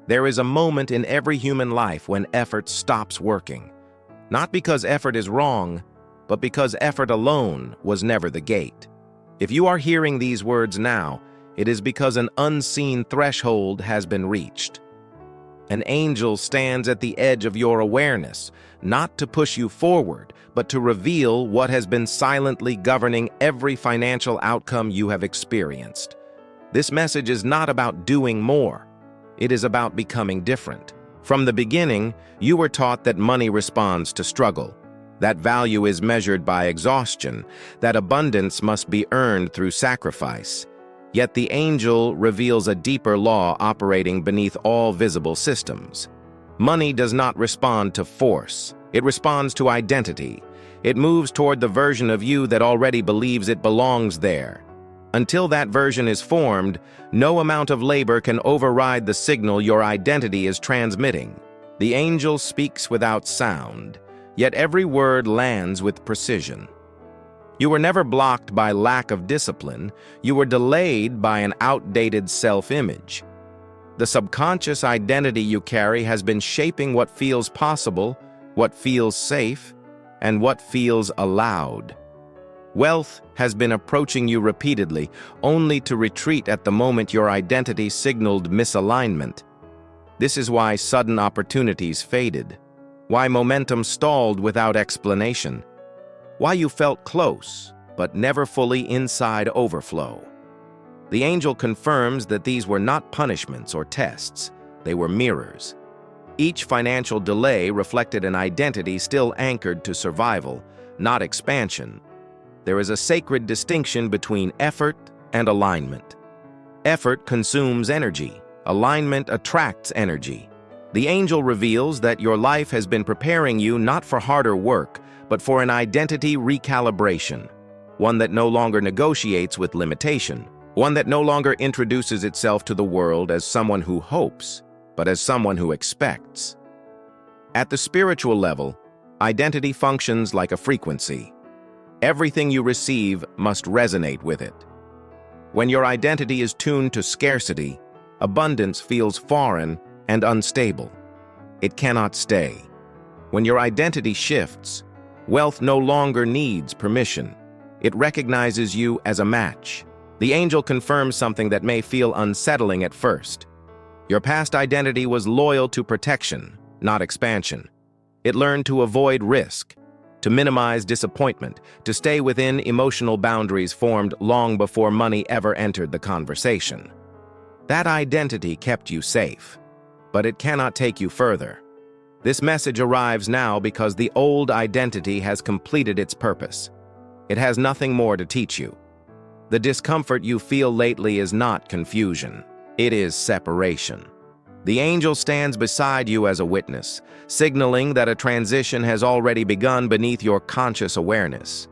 There is a moment in every human life when effort stops working. Not because effort is wrong, but because effort alone was never the gate. If you are hearing these words now, it is because an unseen threshold has been reached. An angel stands at the edge of your awareness, not to push you forward, but to reveal what has been silently governing every financial outcome you have experienced. This message is not about doing more. It is about becoming different. From the beginning, you were taught that money responds to struggle, that value is measured by exhaustion, that abundance must be earned through sacrifice. Yet the angel reveals a deeper law operating beneath all visible systems. Money does not respond to force. It responds to identity. It moves toward the version of you that already believes it belongs there. Until that version is formed, no amount of labor can override the signal your identity is transmitting. The angel speaks without sound, yet every word lands with precision. You were never blocked by lack of discipline. You were delayed by an outdated self-image. The subconscious identity you carry has been shaping what feels possible, what feels safe, and what feels allowed. Wealth has been approaching you repeatedly, only to retreat at the moment your identity signaled misalignment. This is why sudden opportunities faded, why momentum stalled without explanation, why you felt close, but never fully inside overflow. The angel confirms that these were not punishments or tests, they were mirrors. Each financial delay reflected an identity still anchored to survival, not expansion. There is a sacred distinction between effort and alignment. Effort consumes energy. Alignment attracts energy. The angel reveals that your life has been preparing you not for harder work, but for an identity recalibration, one that no longer negotiates with limitation, one that no longer introduces itself to the world as someone who hopes, but as someone who expects. At the spiritual level, identity functions like a frequency. Everything you receive must resonate with it. When your identity is tuned to scarcity, abundance feels foreign and unstable. It cannot stay. When your identity shifts, wealth no longer needs permission. It recognizes you as a match. The angel confirms something that may feel unsettling at first. Your past identity was loyal to protection, not expansion. It learned to avoid risk, to minimize disappointment, to stay within emotional boundaries formed long before money ever entered the conversation. That identity kept you safe, but it cannot take you further. This message arrives now because the old identity has completed its purpose. It has nothing more to teach you. The discomfort you feel lately is not confusion. It is separation. The angel stands beside you as a witness, signaling that a transition has already begun beneath your conscious awareness.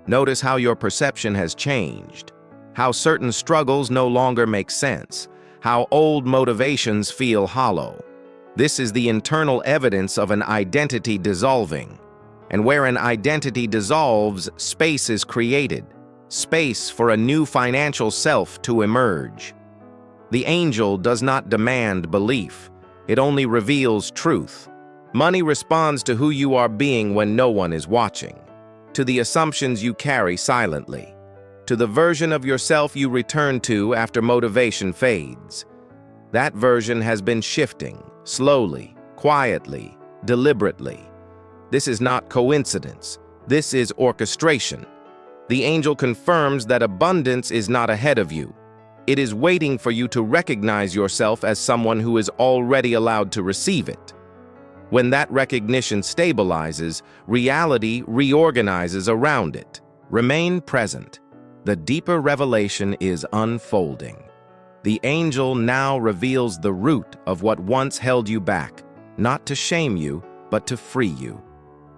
Notice how your perception has changed, how certain struggles no longer make sense, how old motivations feel hollow. This is the internal evidence of an identity dissolving. And where an identity dissolves, space is created, space for a new financial self to emerge. The angel does not demand belief. It only reveals truth. Money responds to who you are being when no one is watching, to the assumptions you carry silently, to the version of yourself you return to after motivation fades. That version has been shifting, slowly, quietly, deliberately. This is not coincidence. This is orchestration. The angel confirms that abundance is not ahead of you. It is waiting for you to recognize yourself as someone who is already allowed to receive it. When that recognition stabilizes, reality reorganizes around it. Remain present. The deeper revelation is unfolding. The angel now reveals the root of what once held you back, not to shame you, but to free you.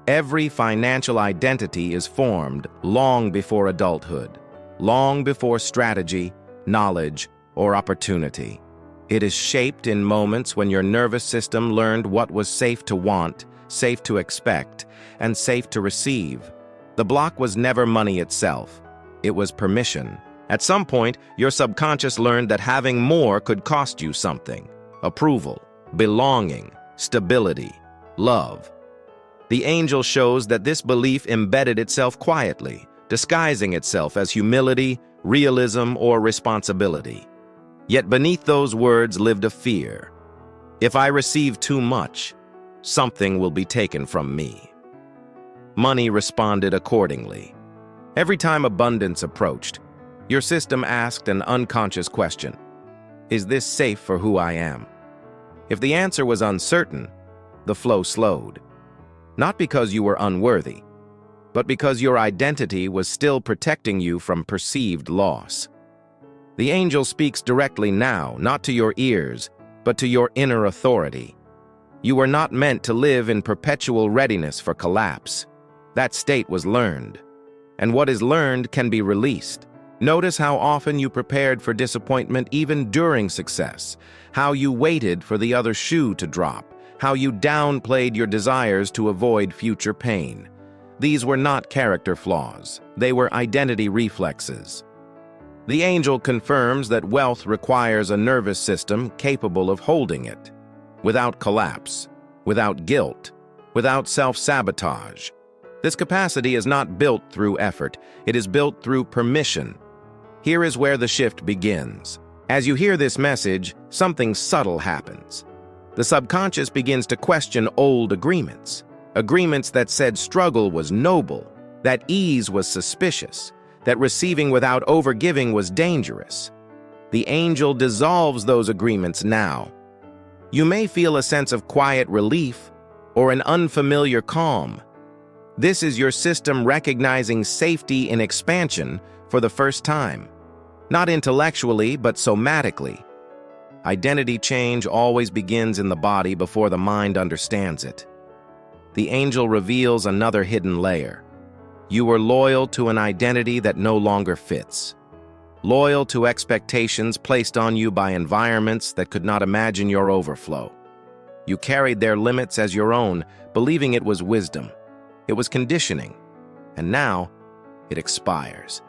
Every financial identity is formed long before adulthood, long before strategy, knowledge, or opportunity. It is shaped in moments when your nervous system learned what was safe to want, safe to expect, and safe to receive. The block was never money itself. It was permission. At some point, your subconscious learned that having more could cost you something: approval, belonging, stability, love. The angel shows that this belief embedded itself quietly, disguising itself as humility, realism, or responsibility. Yet beneath those words lived a fear. If I receive too much, something will be taken from me. Money responded accordingly. Every time abundance approached, your system asked an unconscious question. Is this safe for who I am? If the answer was uncertain, the flow slowed. Not because you were unworthy, but because your identity was still protecting you from perceived loss. The angel speaks directly now, not to your ears, but to your inner authority. You are not meant to live in perpetual readiness for collapse. That state was learned, and what is learned can be released. Notice how often you prepared for disappointment even during success, how you waited for the other shoe to drop, how you downplayed your desires to avoid future pain. These were not character flaws, they were identity reflexes. The angel confirms that wealth requires a nervous system capable of holding it, without collapse, without guilt, without self-sabotage. This capacity is not built through effort, it is built through permission. Here is where the shift begins. As you hear this message, something subtle happens. The subconscious begins to question old agreements. Agreements that said struggle was noble, that ease was suspicious, that receiving without overgiving was dangerous. The angel dissolves those agreements now. You may feel a sense of quiet relief or an unfamiliar calm. This is your system recognizing safety in expansion for the first time. Not intellectually, but somatically. Identity change always begins in the body before the mind understands it. The angel reveals another hidden layer. You are loyal to an identity that no longer fits. Loyal to expectations placed on you by environments that could not imagine your overflow. You carried their limits as your own, believing it was wisdom. It was conditioning, and now it expires.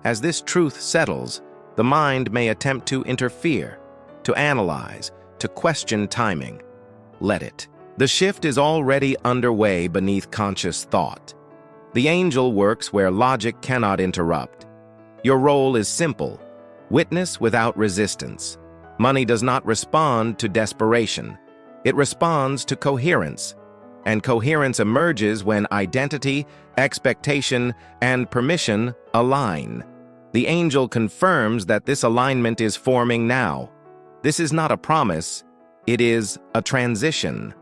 As this truth settles, the mind may attempt to interfere, to analyze, to question timing. Let it. The shift is already underway beneath conscious thought. The angel works where logic cannot interrupt. Your role is simple: witness without resistance. Money does not respond to desperation. It responds to coherence. And coherence emerges when identity, expectation, and permission align. The angel confirms that this alignment is forming now. This is not a promise, it is a transition.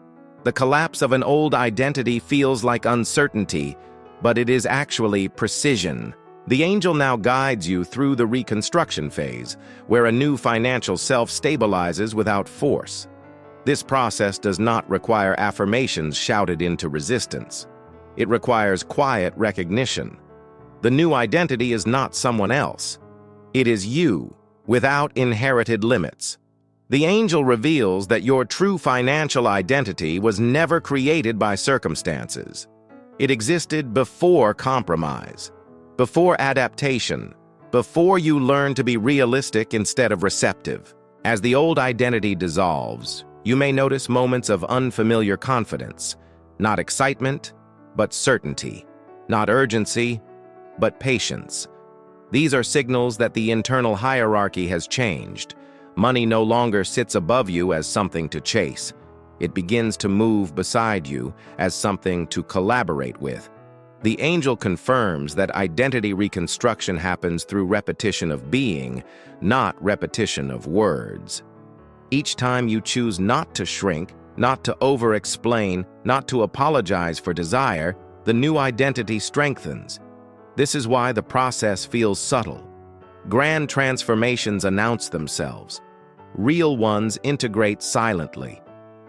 The collapse of an old identity feels like uncertainty, but it is actually precision. The angel now guides you through the reconstruction phase, where a new financial self stabilizes without force. This process does not require affirmations shouted into resistance. It requires quiet recognition. The new identity is not someone else. It is you, without inherited limits. The angel reveals that your true financial identity was never created by circumstances. It existed before compromise, before adaptation, before you learned to be realistic instead of receptive. As the old identity dissolves, you may notice moments of unfamiliar confidence, not excitement, but certainty, not urgency, but patience. These are signals that the internal hierarchy has changed. Money no longer sits above you as something to chase. It begins to move beside you as something to collaborate with. The angel confirms that identity reconstruction happens through repetition of being, not repetition of words. Each time you choose not to shrink, not to over-explain, not to apologize for desire, the new identity strengthens. This is why the process feels subtle. Grand transformations announce themselves. Real ones integrate silently.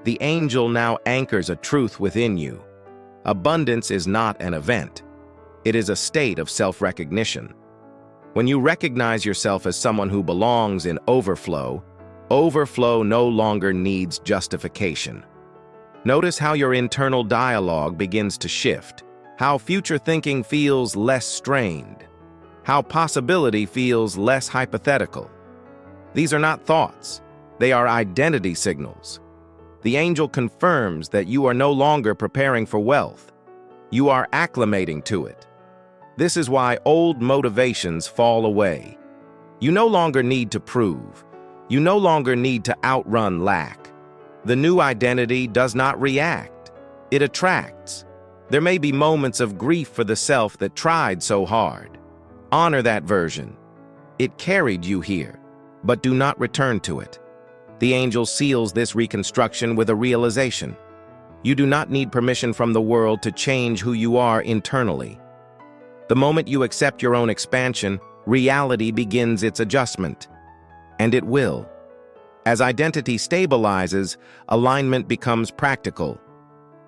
The angel now anchors a truth within you. Abundance is not an event. It is a state of self-recognition. When you recognize yourself as someone who belongs in overflow, overflow no longer needs justification. Notice how your internal dialogue begins to shift, how future thinking feels less strained, how possibility feels less hypothetical. These are not thoughts, they are identity signals. The angel confirms that you are no longer preparing for wealth. You are acclimating to it. This is why old motivations fall away. You no longer need to prove. You no longer need to outrun lack. The new identity does not react. It attracts. There may be moments of grief for the self that tried so hard. Honor that version. It carried you here, but do not return to it. The angel seals this reconstruction with a realization. You do not need permission from the world to change who you are internally. The moment you accept your own expansion, reality begins its adjustment. And it will. As identity stabilizes, alignment becomes practical.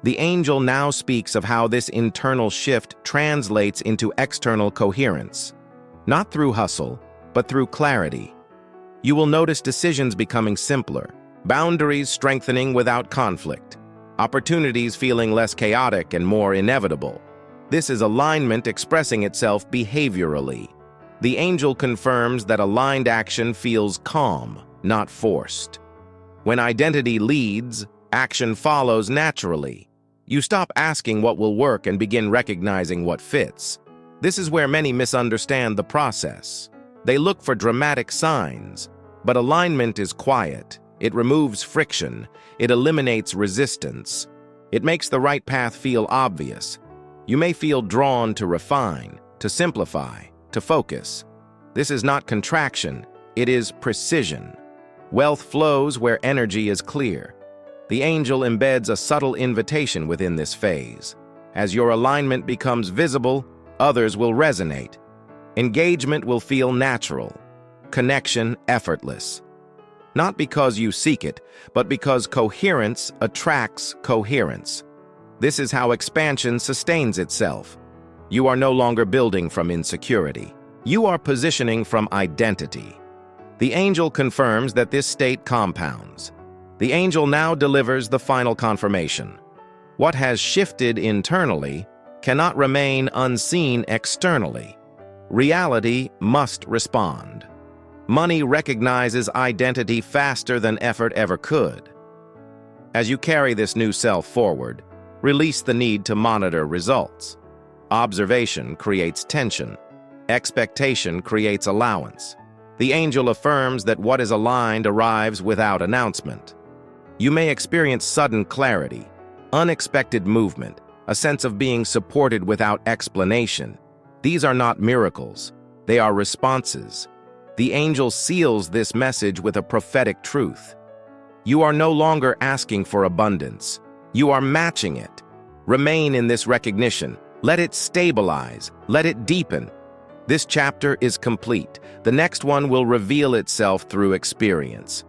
The angel now speaks of how this internal shift translates into external coherence. Not through hustle, but through clarity. You will notice decisions becoming simpler, boundaries strengthening without conflict, opportunities feeling less chaotic and more inevitable. This is alignment expressing itself behaviorally. The angel confirms that aligned action feels calm, not forced. When identity leads, action follows naturally. You stop asking what will work and begin recognizing what fits. This is where many misunderstand the process. They look for dramatic signs, but alignment is quiet. It removes friction. It eliminates resistance. It makes the right path feel obvious. You may feel drawn to refine, to simplify, to focus. This is not contraction. It is precision. Wealth flows where energy is clear. The angel embeds a subtle invitation within this phase. As your alignment becomes visible, others will resonate. Engagement will feel natural. Connection effortless. Not because you seek it, but because coherence attracts coherence. This is how expansion sustains itself. You are no longer building from insecurity. You are positioning from identity. The angel confirms that this state compounds. The angel now delivers the final confirmation. What has shifted internally cannot remain unseen externally. Reality must respond. Money recognizes identity faster than effort ever could. As you carry this new self forward, release the need to monitor results. Observation creates tension. Expectation creates allowance. The angel affirms that what is aligned arrives without announcement. You may experience sudden clarity, unexpected movement, a sense of being supported without explanation. These are not miracles. They are responses. The angel seals this message with a prophetic truth. You are no longer asking for abundance. You are matching it. Remain in this recognition. Let it stabilize. Let it deepen. This chapter is complete. The next one will reveal itself through experience.